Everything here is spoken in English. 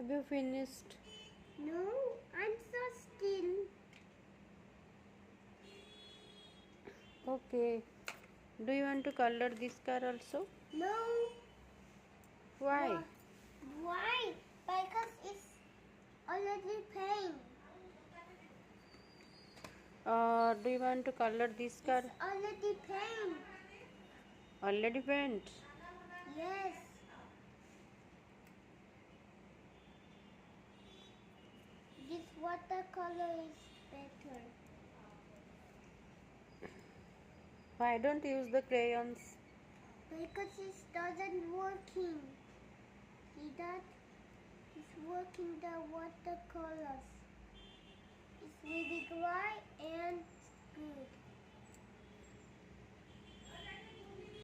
Have you finished? No, I'm so still. Okay. Do you want to color this car also? No. Why? Why? Because it's already paint. Do you want to color this car? It's already paint. Already paint? Yes. This watercolor is better. Why don't you use the crayons? Because it doesn't working. See that? It's working the watercolors. It's really dry and good.